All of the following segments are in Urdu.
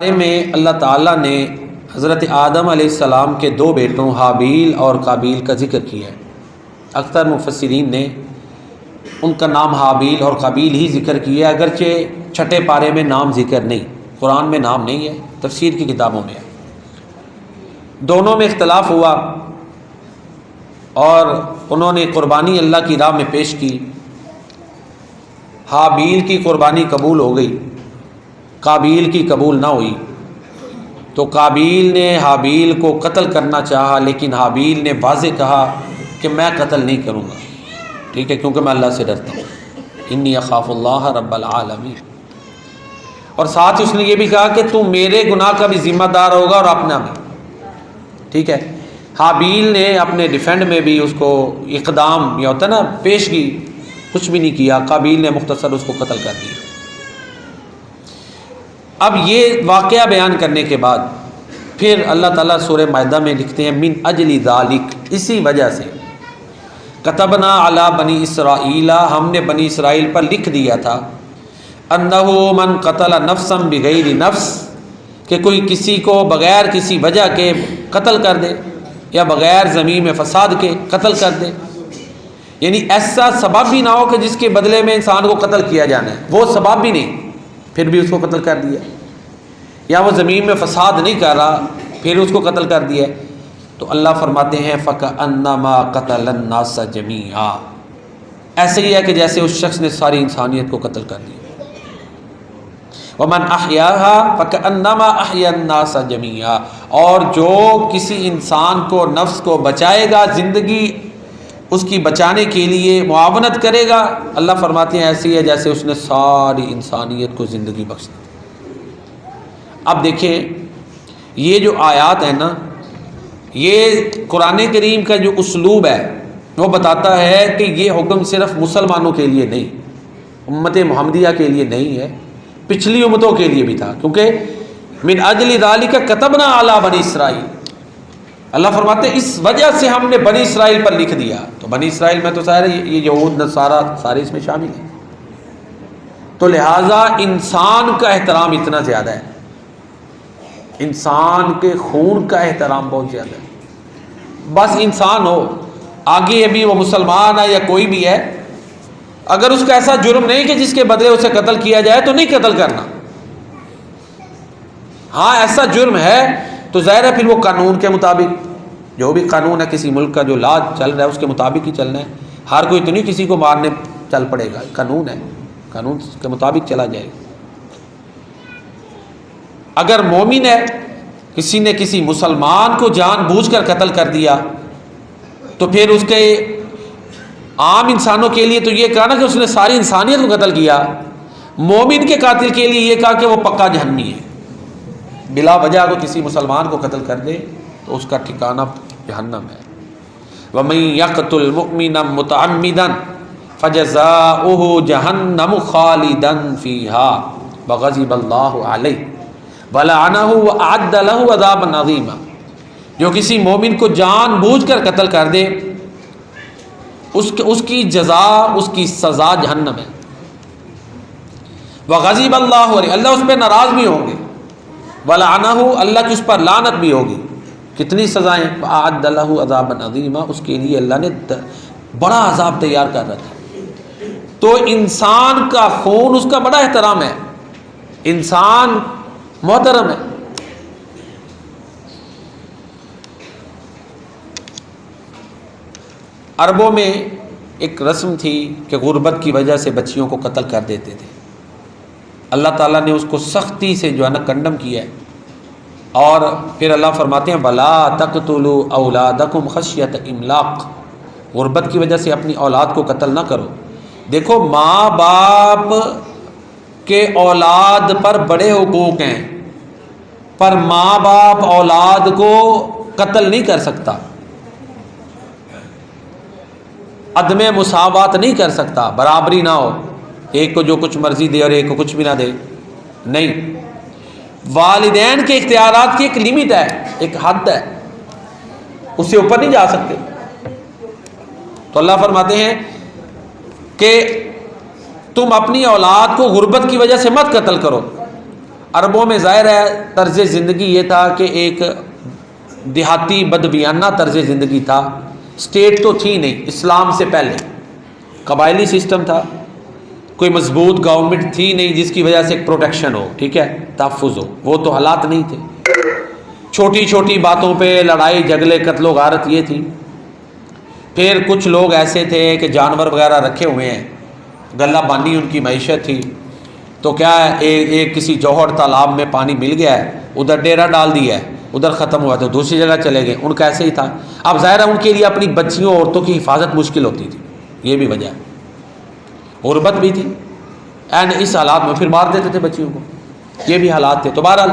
بارے میں اللہ تعالیٰ نے حضرت آدم علیہ السلام کے دو بیٹوں حابیل اور قابیل کا ذکر کیا ہے۔ اکثر مفسرین نے ان کا نام حابیل اور قابیل ہی ذکر کیا ہے، اگرچہ چھٹے پارے میں نام ذکر نہیں، قرآن میں نام نہیں ہے، تفسیر کی کتابوں میں ہے۔ دونوں میں اختلاف ہوا اور انہوں نے قربانی اللہ کی راہ میں پیش کی۔ حابیل کی قربانی قبول ہو گئی، قابیل کی قبول نہ ہوئی، تو قابیل نے حابیل کو قتل کرنا چاہا، لیکن حابیل نے واضح کہا کہ میں قتل نہیں کروں گا، ٹھیک ہے، کیونکہ میں اللہ سے ڈرتا ہوں، انی اخاف اللہ رب العالمین۔ اور ساتھ اس نے یہ بھی کہا کہ تو میرے گناہ کا بھی ذمہ دار ہوگا اور اپنا بھی، ٹھیک ہے۔ حابیل نے اپنے ڈیفینڈ میں بھی اس کو اقدام یا ہوتا ہے نا پیشگی، کچھ بھی نہیں کیا، قابیل نے مختصر اس کو قتل کر دیا۔ اب یہ واقعہ بیان کرنے کے بعد پھر اللہ تعالیٰ سورہ مائدہ میں لکھتے ہیں من اجل ذالک، اسی وجہ سے کتبنا علی بنی اسرائیل، ہم نے بنی اسرائیل پر لکھ دیا تھا، انہ من قتل نفسا بغیر نفس، کہ کوئی کسی کو بغیر کسی وجہ کے قتل کر دے یا بغیر زمین میں فساد کے قتل کر دے، یعنی ایسا سبب بھی نہ ہو کہ جس کے بدلے میں انسان کو قتل کیا جانا ہے، وہ سبب بھی نہیں، پھر بھی اس کو قتل کر دیا، یا وہ زمین میں فساد نہیں کر رہا پھر اس کو قتل کر دیا، تو اللہ فرماتے ہیں فَكَأَنَّمَا قَتَلَ النَّاسَ جَمِيعًا، ایسے ہی ہے کہ جیسے اس شخص نے ساری انسانیت کو قتل کر دیا۔ وَمَنْ أَحْيَاهَا فَكَأَنَّمَا أَحْيَا النَّاسَ جَمِيعًا، اور جو کسی انسان کو نفس کو بچائے گا، زندگی اس کی بچانے کے لیے معاونت کرے گا، اللہ فرماتے ہیں ایسی ہے جیسے اس نے ساری انسانیت کو زندگی بخش دی۔ اب دیکھیں یہ جو آیات ہیں نا، یہ قرآن کریم کا جو اسلوب ہے وہ بتاتا ہے کہ یہ حکم صرف مسلمانوں کے لیے نہیں، امت محمدیہ کے لیے نہیں ہے، پچھلی امتوں کے لیے بھی تھا، کیونکہ من اجل ذالک کتبنا علی بنی اسرائیل، اللہ فرماتے ہیں اس وجہ سے ہم نے بنی اسرائیل پر لکھ دیا، تو بنی اسرائیل میں تو سارے یہ یہود نصارہ سارے اس میں شامل ہیں، تو لہٰذا انسان کا احترام اتنا زیادہ ہے، انسان کے خون کا احترام بہت زیادہ ہے، بس انسان ہو، آگے ابھی وہ مسلمان ہے یا کوئی بھی ہے، اگر اس کا ایسا جرم نہیں کہ جس کے بدلے اسے قتل کیا جائے تو نہیں قتل کرنا، ہاں ایسا جرم ہے تو ظاہر ہے پھر وہ قانون کے مطابق، جو بھی قانون ہے کسی ملک کا جو لا چل رہا ہے اس کے مطابق ہی چلنا ہے، ہر کوئی تو نہیں کسی کو مارنے چل پڑے گا، قانون ہے، قانون کے مطابق چلا جائے گا۔ اگر مومن ہے، کسی نے کسی مسلمان کو جان بوجھ کر قتل کر دیا تو پھر اس کے عام انسانوں کے لیے تو یہ کہا نا کہ اس نے ساری انسانیت کو قتل کیا، مومن کے قاتل کے لیے یہ کہا کہ وہ پکا جہنمی ہے، بلا وجہ کو کسی مسلمان کو قتل کر دے تو اس کا ٹھکانہ جہنم ہے۔ وَمَن يَقْتُلْ مُؤْمِنًا مُتَعَمِّدًا فَجَزَاؤُهُ جَهَنَّمُ خَالِدًا فِيهَا وَغَضِبَ اللَّهُ عَلَيْهِ وَلَعَنَهُ وَأَعَدَّ لَهُ عَذَابًا عَظِيمًا، جو کسی مومن کو جان بوجھ کر قتل کر دے اس کی جزا، اس کی سزا جہنم ہے۔ وَغَضِبَ اللَّهُ عَلَيْهِ، اللہ اس پہ ناراض بھی ہوں گے، وَلَعَنَهُ، اللہ کی اس پر لعنت بھی ہوگی، کتنی سزائیں، وَأَعَدَّ لَهُ عَذَابًا عَظِيمًا، اس کے لیے اللہ نے بڑا عذاب تیار کر رکھا ہے۔ تو انسان کا خون اس کا بڑا احترام ہے، انسان محترم ہے۔ عربوں میں ایک رسم تھی کہ غربت کی وجہ سے بچیوں کو قتل کر دیتے تھے، اللہ تعالیٰ نے اس کو سختی سے جو ہے نا کنڈم کیا ہے، اور پھر اللہ فرماتے ہیں وَلَا تَقْتُلُوا أَوْلَادَكُمْ خَشْيَةَ إِمْلَاقٍ، غربت کی وجہ سے اپنی اولاد کو قتل نہ کرو۔ دیکھو ماں باپ کے اولاد پر بڑے حقوق ہیں، پر ماں باپ اولاد کو قتل نہیں کر سکتا، عدم مساوات نہیں کر سکتا، برابری نہ ہو، ایک کو جو کچھ مرضی دے اور ایک کو کچھ بھی نہ دے، نہیں۔ والدین کے اختیارات کی ایک لمٹ ہے، ایک حد ہے، اس سے اوپر نہیں جا سکتے۔ تو اللہ فرماتے ہیں کہ تم اپنی اولاد کو غربت کی وجہ سے مت قتل کرو، عربوں میں ظاہر ہے طرز زندگی یہ تھا کہ ایک دیہاتی بدبیانہ طرز زندگی تھا. اسٹیٹ تو تھی نہیں اسلام سے پہلے، قبائلی سسٹم تھا، کوئی مضبوط گورنمنٹ تھی نہیں جس کی وجہ سے ایک پروٹیکشن ہو، ٹھیک ہے، تحفظ ہو. وہ تو حالات نہیں تھے. چھوٹی چھوٹی باتوں پہ لڑائی جھگڑے قتل و غارت یہ تھی. پھر کچھ لوگ ایسے تھے کہ جانور وغیرہ رکھے ہوئے ہیں، غلہ بانی ان کی معیشت تھی. تو کیا ہے، ایک کسی جوہر تالاب میں پانی مل گیا ہے، ادھر ڈیرا ڈال دیا ہے، ادھر ختم ہوا تو دوسری جگہ چلے گئے. ان کا ایسے ہی تھا. اب ظاہر ہے ان کے لیے اپنی بچیوں عورتوں کی حفاظت مشکل ہوتی تھی، یہ بھی وجہ ہے. غربت بھی تھی، اینڈ اس حالات میں پھر مار دیتے تھے بچیوں کو. یہ بھی حالات تھے. تو بہرحال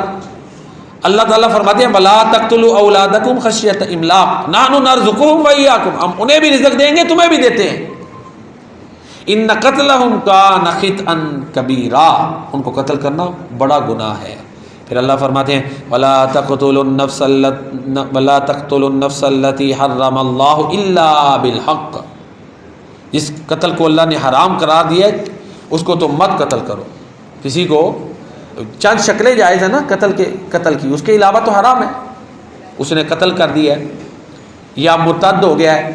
اللہ تعالیٰ فرماتے ہیں وَلَا تَقْتُلُوا أَوْلَادَكُمْ خَشْيَةَ إِمْلَاقٍ نَحْنُ نَرْزُقُهُمْ وَإِيَّاكُمْ، ہم انہیں بھی رزق دیں گے تمہیں بھی دیتے ہیں. إِنَّ قَتْلَهُمْ كَانَ خِطْئًا كَبِيرًا، ان کو قتل کرنا بڑا گناہ ہے. پھر اللہ فرماتے ہیں وَلَا تَقْتُلُوا النَّفْسَ الَّتِي حَرَّمَ اللَّهُ إِلَّا بِالْحَقِّ، جس قتل کو اللہ نے حرام قرار دیا ہے اس کو تو مت قتل کرو. کسی کو چند شکلیں جائز ہیں نا قتل کی، اس کے علاوہ تو حرام ہے. اس نے قتل کر دیا ہے یا مرتد ہو گیا ہے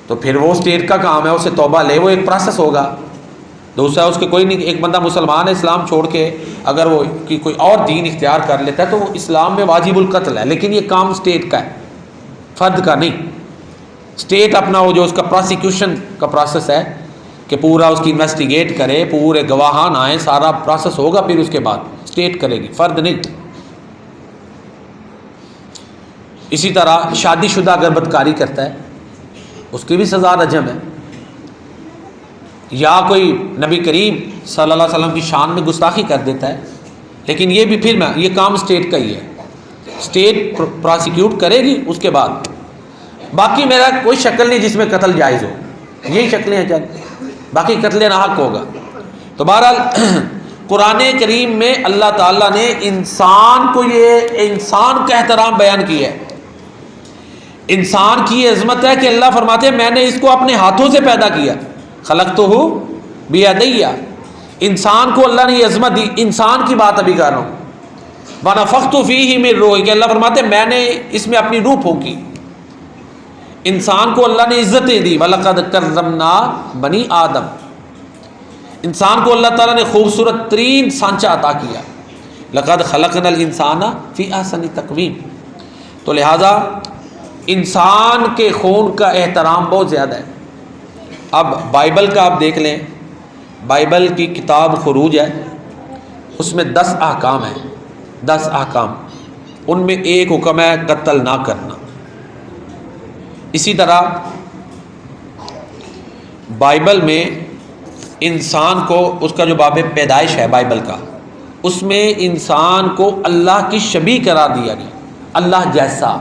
تو پھر وہ اسٹیٹ کا کام ہے، اسے توبہ لے، وہ ایک پروسیس ہوگا. دوسرا اس کے کوئی نہیں، ایک بندہ مسلمان ہے اسلام چھوڑ کے اگر وہ کوئی اور دین اختیار کر لیتا ہے تو وہ اسلام میں واجب القتل ہے، لیکن یہ کام اسٹیٹ کا ہے، فرد کا نہیں. اسٹیٹ اپنا وہ جو اس کا پروسیکیوشن کا پروسیس ہے کہ پورا اس کی انویسٹیگیٹ کرے، پورے گواہان آئیں، سارا پروسیس ہوگا، پھر اس کے بعد اسٹیٹ کرے گی، فرد نہیں. اسی طرح شادی شدہ اگر بدکاری کرتا ہے اس کی بھی سزا رجم ہے. یا کوئی نبی کریم صلی اللہ علیہ وسلم کی شان میں گستاخی کر دیتا ہے، لیکن یہ بھی پھر یہ کام اسٹیٹ کا ہی ہے، اسٹیٹ پروسیکیوٹ کرے گی اس کے بعد. باقی میرا کوئی شکل نہیں جس میں قتل جائز ہو، یہی شکلیں ہیں چند، باقی قتل ناحق ہوگا. تو بہرحال قرآن کریم میں اللہ تعالیٰ نے انسان کو، یہ انسان کا احترام بیان کیا ہے. انسان کی یہ عظمت ہے کہ اللہ فرماتے ہیں میں نے اس کو اپنے ہاتھوں سے پیدا کیا، خلقتہ بیدی. انسان کو اللہ نے یہ عظمت دی. انسان کی بات ابھی کر رہا ہوں. ونفخت فیہ من روحی، کہ اللہ فرماتے ہیں میں نے اس میں اپنی روح پھونکی. انسان کو اللہ نے عزتیں دی. وَلَقَدْ كَرَّمْنَا بَنِي آدم، انسان کو اللہ تعالیٰ نے خوبصورت ترین سانچہ عطا کیا. لَقَدْ خَلَقْنَا الْإِنسَانَ فِي أَحْسَنِ تَقْوِيمٍ. تو لہٰذا انسان کے خون کا احترام بہت زیادہ ہے. اب بائبل کا آپ دیکھ لیں، بائبل کی کتاب خروج ہے، اس میں 10 احکام ہیں، 10 احکام. ان میں ایک حکم ہے قتل نہ کرنا. اسی طرح بائبل میں انسان کو، اس کا جو باب پیدائش ہے بائبل کا، اس میں انسان کو اللہ کی شبیہ قرار دیا گیا، اللہ جیسا.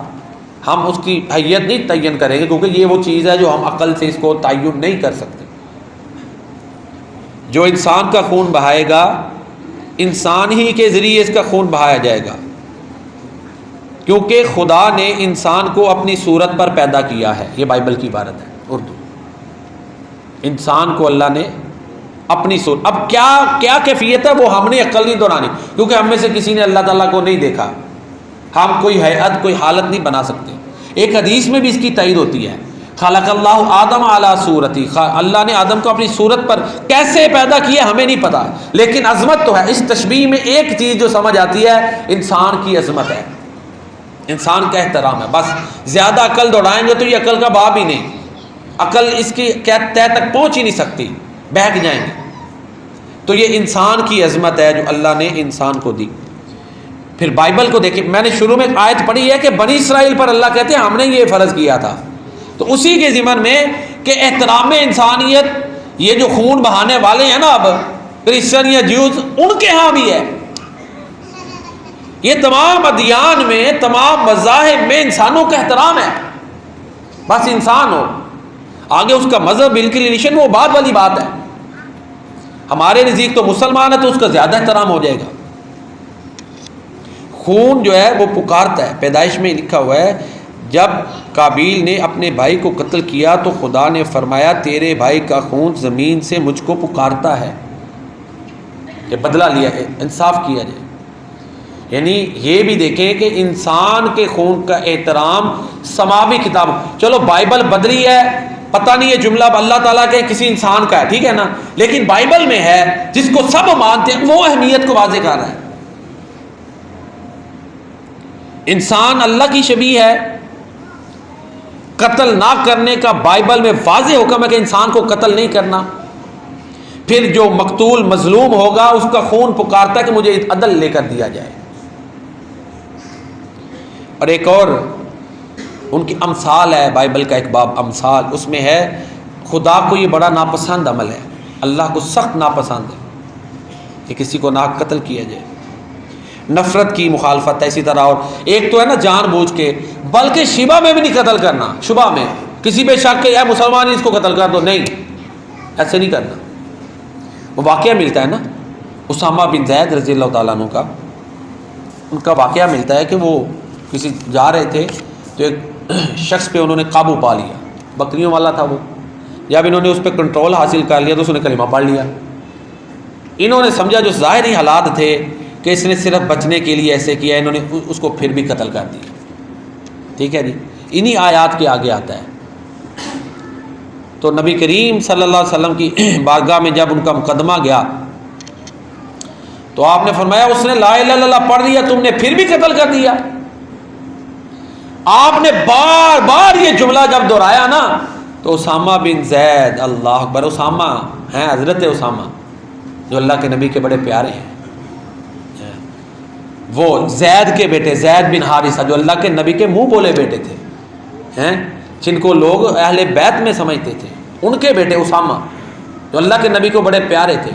ہم اس کی حیت نہیں تعین کریں گے کیونکہ یہ وہ چیز ہے جو ہم عقل سے اس کو تعین نہیں کر سکتے. جو انسان کا خون بہائے گا انسان ہی کے ذریعے اس کا خون بہایا جائے گا، کیونکہ خدا نے انسان کو اپنی صورت پر پیدا کیا ہے. یہ بائبل کی عبارت ہے اردو. انسان کو اللہ نے اپنی صورت، اب کیا کیفیت ہے وہ ہم نے عقل نہیں دورانی، کیونکہ ہم میں سے کسی نے اللہ تعالیٰ کو نہیں دیکھا، ہم کوئی حیت کوئی حالت نہیں بنا سکتے. ایک حدیث میں بھی اس کی تائید ہوتی ہے، خلق اللہ آدم علی صورتی، اللہ نے آدم کو اپنی صورت پر کیسے پیدا کیا ہمیں نہیں پتا، لیکن عظمت تو ہے. اس تشبیہ میں ایک چیز جو سمجھ آتی ہے، انسان کی عظمت ہے، انسان کا احترام ہے. بس زیادہ عقل دوڑائیں گے تو یہ عقل کا باب ہی نہیں، عقل اس کی تہ تک پہنچ ہی نہیں سکتی، بہک جائیں گے. تو یہ انسان کی عظمت ہے جو اللہ نے انسان کو دی. پھر بائبل کو دیکھیں، میں نے شروع میں آیت پڑھی ہے کہ بنی اسرائیل پر اللہ کہتے ہیں ہم نے یہ فرض کیا تھا. تو اسی کے ضمن میں کہ احترام انسانیت، یہ جو خون بہانے والے ہیں نا اب کرسچن یا جیوز، ان کے ہاں بھی ہے. یہ تمام ادیان میں، تمام مذاہب میں انسانوں کا احترام ہے. بس انسان ہو، آگے اس کا مذہب انکلینیشن وہ بعد والی بات ہے. ہمارے نزدیک تو مسلمان ہے تو اس کا زیادہ احترام ہو جائے گا. خون جو ہے وہ پکارتا ہے. پیدائش میں لکھا ہوا ہے جب قابیل نے اپنے بھائی کو قتل کیا تو خدا نے فرمایا تیرے بھائی کا خون زمین سے مجھ کو پکارتا ہے کہ بدلہ لیا ہے، انصاف کیا جائے. یعنی یہ بھی دیکھیں کہ انسان کے خون کا احترام سماوی کتاب، چلو بائبل بدلی ہے، پتہ نہیں یہ جملہ اللہ تعالیٰ کے کسی انسان کا ہے، ٹھیک ہے نا، لیکن بائبل میں ہے جس کو سب مانتے ہیں، وہ اہمیت کو واضح کر رہا ہے۔ انسان اللہ کی شبیہ ہے، قتل نہ کرنے کا بائبل میں واضح حکم ہے کہ انسان کو قتل نہیں کرنا۔ پھر جو مقتول مظلوم ہوگا اس کا خون پکارتا ہے کہ مجھے عدل لے کر دیا جائے۔ اور ایک اور ان کی امثال ہے، بائبل کا ایک باب امثال، اس میں ہے خدا کو یہ بڑا ناپسند عمل ہے، اللہ کو سخت ناپسند ہے کہ کسی کو ناحق قتل کیا جائے، نفرت کی مخالفت ہے۔ اسی طرح اور ایک تو ہے نا جان بوجھ کے، بلکہ شبہ میں بھی نہیں قتل کرنا، شبہ میں کسی پہ شک کہ اے مسلمان اس کو قتل کر دو، نہیں، ایسے نہیں کرنا۔ وہ واقعہ ملتا ہے نا اسامہ بن زید رضی اللہ تعالیٰ عنہ کا، ان کا واقعہ ملتا ہے کہ وہ کسی جا رہے تھے تو ایک شخص پہ انہوں نے قابو پا لیا، بکریوں والا تھا وہ، جب انہوں نے اس پہ کنٹرول حاصل کر لیا تو اس نے کلمہ پڑھ لیا۔ انہوں نے سمجھا جو ظاہری حالات تھے کہ اس نے صرف بچنے کے لیے ایسے کیا، انہوں نے اس کو پھر بھی قتل کر دیا، ٹھیک ہے جی۔ انہی آیات کے آگے آتا ہے۔ تو نبی کریم صلی اللہ علیہ وسلم کی بارگاہ میں جب ان کا مقدمہ گیا تو آپ نے فرمایا اس نے لا الہ الا اللہ پڑھ لیا، تم نے پھر بھی قتل کر دیا۔ آپ نے بار بار یہ جملہ جب دہرایا نا تو اسامہ بن زید، اللہ اکبر، اسامہ ہیں حضرت اسامہ جو اللہ کے نبی کے بڑے پیارے ہیں، وہ زید کے بیٹے زید بن حارثہ جو اللہ کے نبی کے منہ بولے بیٹے تھے ہیں، جن کو لوگ اہل بیت میں سمجھتے تھے، ان کے بیٹے اسامہ جو اللہ کے نبی کو بڑے پیارے تھے،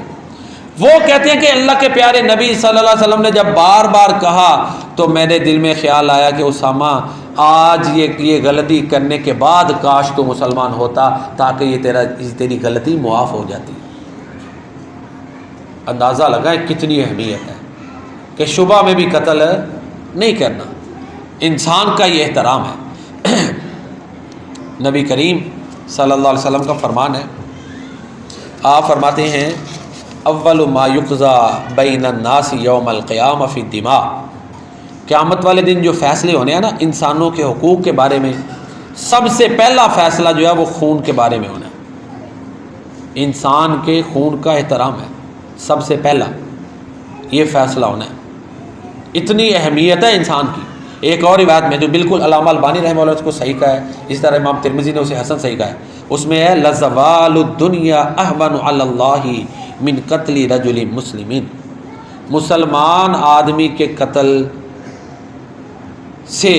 وہ کہتے ہیں کہ اللہ کے پیارے نبی صلی اللہ علیہ وسلم نے جب بار بار کہا تو میرے دل میں خیال آیا کہ اسامہ آج یہ غلطی کرنے کے بعد کاش تو مسلمان ہوتا تاکہ یہ تیری غلطی معاف ہو جاتی۔ اندازہ لگائیں کتنی اہمیت ہے کہ شبہ میں بھی قتل نہیں کرنا، انسان کا یہ احترام ہے۔ نبی کریم صلی اللہ علیہ وسلم کا فرمان ہے، آپ فرماتے ہیں اول ما یقضی بین الناس یوم القیامہ فی الدماء، قیامت والے دن جو فیصلے ہونے ہیں نا انسانوں کے حقوق کے بارے میں، سب سے پہلا فیصلہ جو ہے وہ خون کے بارے میں ہونا ہے۔ انسان کے خون کا احترام ہے، سب سے پہلا یہ فیصلہ ہونا ہے۔ اتنی اہمیت ہے انسان کی۔ ایک اور روایت میں جو بالکل علامہ البانی رحمہ اللہ اس کو صحیح کہا ہے، اس طرح امام ترمذی نے اسے حسن صحیح کہا ہے، اس میں ہے لزوال الدنیا اہون علی اللہ من قتل رجل مسلمین، مسلمان آدمی کے قتل سے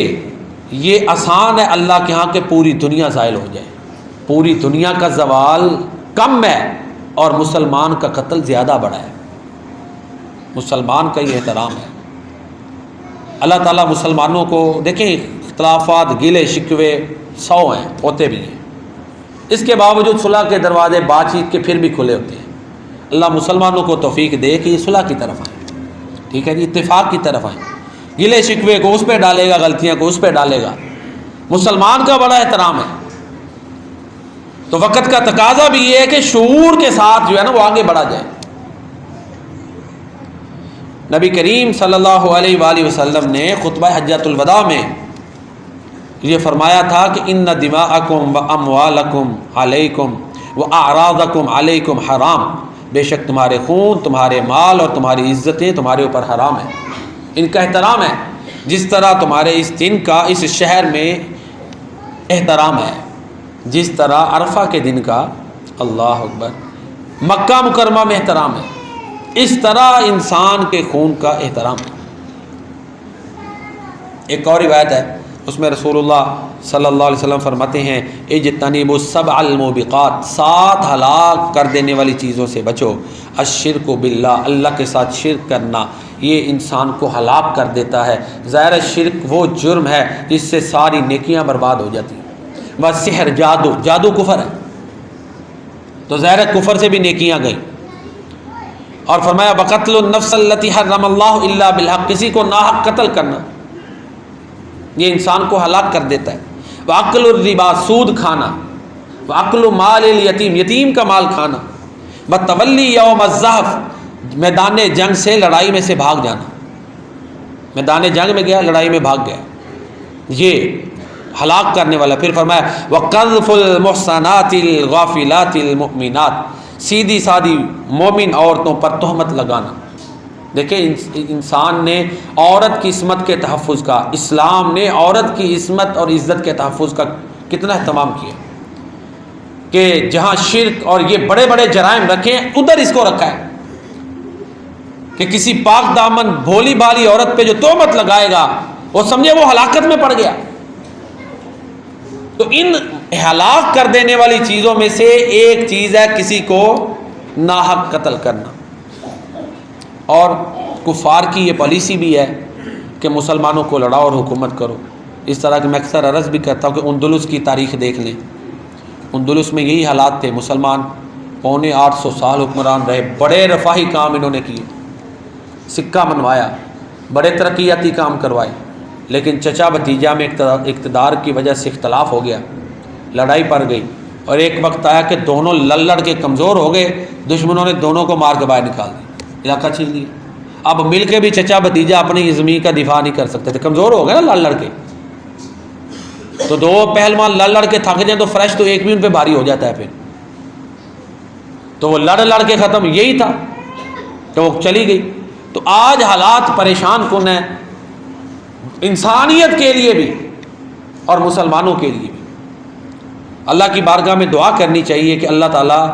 یہ آسان ہے اللہ کے ہاں کہ پوری دنیا زائل ہو جائے، پوری دنیا کا زوال کم ہے اور مسلمان کا قتل زیادہ بڑا ہے۔ مسلمان کا یہ احترام ہے۔ اللہ تعالیٰ مسلمانوں کو دیکھیں، اختلافات گلے شکوے 100 ہیں، ہوتے بھی ہیں، اس کے باوجود صلح کے دروازے بات چیت کے پھر بھی کھلے ہوتے ہیں۔ اللہ مسلمانوں کو توفیق دے کہ یہ صلح کی طرف آئیں، ٹھیک ہے جی، اتفاق کی طرف آئیں، گلے شکوے کو اس پہ ڈالے گا، غلطیاں کو اس پہ ڈالے گا۔ مسلمان کا بڑا احترام ہے۔ تو وقت کا تقاضا بھی یہ ہے کہ شعور کے ساتھ جو ہے نا وہ آگے بڑھا جائے۔ نبی کریم صلی اللہ علیہ وآلہ وسلم نے خطبہ حجۃ الوداع میں یہ فرمایا تھا کہ ان دماءکم واموالکم علیکم واعراضکم علیکم حرام، بے شک تمہارے خون، تمہارے مال اور تمہاری عزتیں تمہارے اوپر حرام ہیں، ان کا احترام ہے، جس طرح تمہارے اس دن کا اس شہر میں احترام ہے، جس طرح عرفہ کے دن کا، اللہ اکبر، مکہ مکرمہ میں احترام ہے، اس طرح انسان کے خون کا احترام ہے۔ ایک اور روایت ہے، اس میں رسول اللہ صلی اللہ علیہ وسلم فرماتے ہیں اجتنبوا السبع الموبقات، 7 ہلاک کر دینے والی چیزوں سے بچو۔ الشرک باللہ، اللہ کے ساتھ شرک کرنا یہ انسان کو ہلاک کر دیتا ہے۔ ظاہر شرک وہ جرم ہے جس سے ساری نیکیاں برباد ہو جاتی ہیں۔ والسحر، جادو، جادو کفر ہے، تو ظاہر کفر سے بھی نیکیاں گئیں۔ اور فرمایا بقتل النفس التي حرم اللہ الا بالحق، کسی کو ناحق قتل کرنا یہ انسان کو ہلاک کر دیتا ہے۔ واکل الربا، سود کھانا، واکل مال الیتیم، یتیم کا مال کھانا، وتولی یوم الزحف، میدان جنگ سے، لڑائی میں سے بھاگ جانا، میدان جنگ میں گیا، لڑائی میں بھاگ گیا، یہ ہلاک کرنے والا۔ پھر فرمایا وَقَذْفُ الْمُحْصَنَاتِ الْغَافِلَاتِ الْمُؤْمِنَاتِ، سیدھی سادی مومن عورتوں پر تہمت لگانا۔ دیکھیں انسان نے عورت کی عصمت کے تحفظ کا، اسلام نے عورت کی عصمت اور عزت کے تحفظ کا کتنا اہتمام کیا کہ جہاں شرک اور یہ بڑے بڑے جرائم رکھے ہیں ادھر اس کو رکھا ہے کہ کسی پاک دامن بھولی بھالی عورت پہ جو تہمت لگائے گا وہ سمجھے وہ ہلاکت میں پڑ گیا۔ تو ان ہلاک کر دینے والی چیزوں میں سے ایک چیز ہے کسی کو ناحق قتل کرنا، اور کفار کی یہ پالیسی بھی ہے کہ مسلمانوں کو لڑاؤ اور حکومت کرو۔ اس طرح کہ میں اکثر عرض بھی کرتا ہوں کہ اندلس کی تاریخ دیکھ لیں، اندلس میں یہی حالات تھے، مسلمان 850 سال حکمران رہے، بڑے رفاہی کام انہوں نے کیے، سکہ منوایا، بڑے ترقیاتی کام کروائے، لیکن چچا بھتیجا میں اقتدار کی وجہ سے اختلاف ہو گیا، لڑائی پڑ گئی، اور ایک وقت آیا کہ دونوں لڑ کے کمزور ہو گئے، دشمنوں نے دونوں کو مار کے باہر نکال دیا، علاقہ چھین لیا۔ اب مل کے بھی چچا بھتیجا اپنی زمین کا دفاع نہیں کر سکتے تھے، کمزور ہو گئے نا لڑ کے۔ تو دو پہلوان لڑ کے تھک جائیں تو فرش تو ایک بھی ان پہ بھاری ہو جاتا ہے، پھر تو وہ لڑ کے ختم، یہی تھا تو وہ چلی گئی۔ تو آج حالات پریشان کن ہیں انسانیت کے لیے بھی اور مسلمانوں کے لیے بھی۔ اللہ کی بارگاہ میں دعا کرنی چاہیے کہ اللہ تعالیٰ،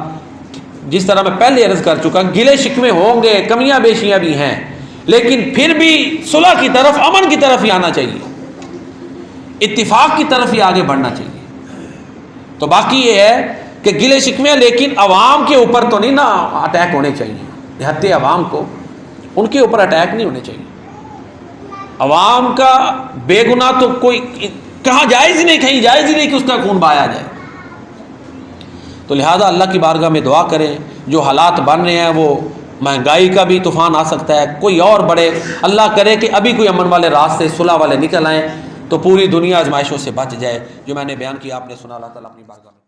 جس طرح میں پہلے عرض کر چکا، گلے شکوے ہوں گے، کمیاں بیشیاں بھی ہیں، لیکن پھر بھی صلح کی طرف، امن کی طرف ہی آنا چاہیے، اتفاق کی طرف ہی آگے بڑھنا چاہیے۔ تو باقی یہ ہے کہ گلے شکوے لیکن عوام کے اوپر تو نہیں نا اٹیک ہونے چاہیے، دیہاتی عوام کو ان کے اوپر اٹیک نہیں ہونے چاہیے۔ عوام کا بے گناہ تو کوئی کہاں جائز ہی نہیں، کہیں جائز ہی نہیں کہ اس کا خون بہایا جائے۔ تو لہذا اللہ کی بارگاہ میں دعا کریں، جو حالات بن رہے ہیں وہ مہنگائی کا بھی طوفان آ سکتا ہے، کوئی اور بڑے، اللہ کرے کہ ابھی کوئی امن والے راستے صلح والے نکل آئیں تو پوری دنیا آزمائشوں سے بچ جائے۔ جو میں نے بیان کیا آپ نے سنا، اللہ تعالیٰ اپنی بارگاہ میں